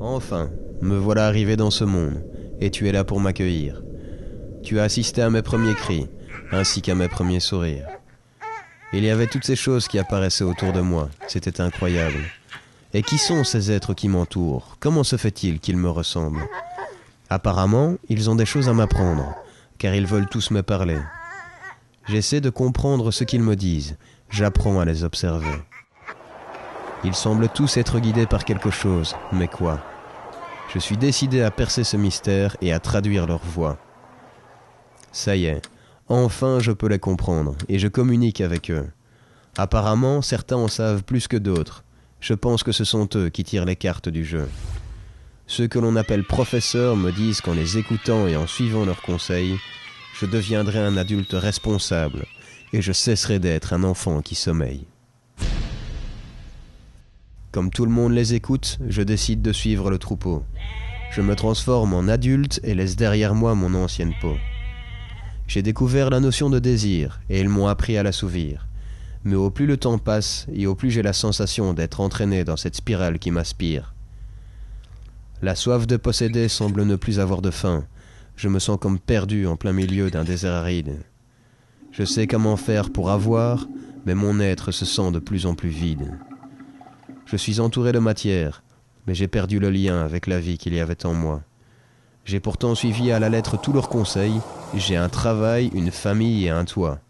Enfin, me voilà arrivé dans ce monde, et tu es là pour m'accueillir. Tu as assisté à mes premiers cris, ainsi qu'à mes premiers sourires. Il y avait toutes ces choses qui apparaissaient autour de moi, c'était incroyable. Et qui sont ces êtres qui m'entourent? Comment se fait-il qu'ils me ressemblent? Apparemment, ils ont des choses à m'apprendre, car ils veulent tous me parler. J'essaie de comprendre ce qu'ils me disent, j'apprends à les observer. Ils semblent tous être guidés par quelque chose, mais quoi? Je suis décidé à percer ce mystère et à traduire leur voix. Ça y est, enfin je peux les comprendre, et je communique avec eux. Apparemment, certains en savent plus que d'autres. Je pense que ce sont eux qui tirent les cartes du jeu. Ceux que l'on appelle professeurs me disent qu'en les écoutant et en suivant leurs conseils, je deviendrai un adulte responsable, et je cesserai d'être un enfant qui sommeille. Comme tout le monde les écoute, je décide de suivre le troupeau. Je me transforme en adulte et laisse derrière moi mon ancienne peau. J'ai découvert la notion de désir, et ils m'ont appris à l'assouvir. Mais au plus le temps passe, et au plus j'ai la sensation d'être entraîné dans cette spirale qui m'aspire. La soif de posséder semble ne plus avoir de fin. Je me sens comme perdu en plein milieu d'un désert aride. Je sais comment faire pour avoir, mais mon être se sent de plus en plus vide. Je suis entouré de matière, mais j'ai perdu le lien avec la vie qu'il y avait en moi. J'ai pourtant suivi à la lettre tous leurs conseils, j'ai un travail, une famille et un toit.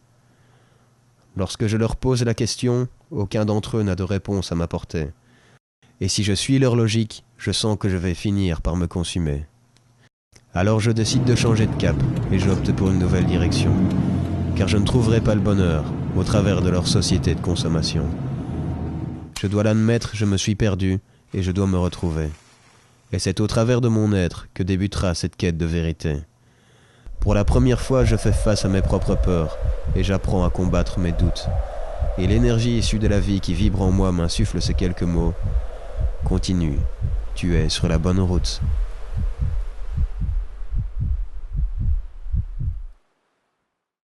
Lorsque je leur pose la question, aucun d'entre eux n'a de réponse à m'apporter. Et si je suis leur logique, je sens que je vais finir par me consumer. Alors je décide de changer de cap, et j'opte pour une nouvelle direction. Car je ne trouverai pas le bonheur au travers de leur société de consommation. Je dois l'admettre, je me suis perdu, et je dois me retrouver. Et c'est au travers de mon être que débutera cette quête de vérité. Pour la première fois, je fais face à mes propres peurs, et j'apprends à combattre mes doutes. Et l'énergie issue de la vie qui vibre en moi m'insuffle ces quelques mots. Continue, tu es sur la bonne route.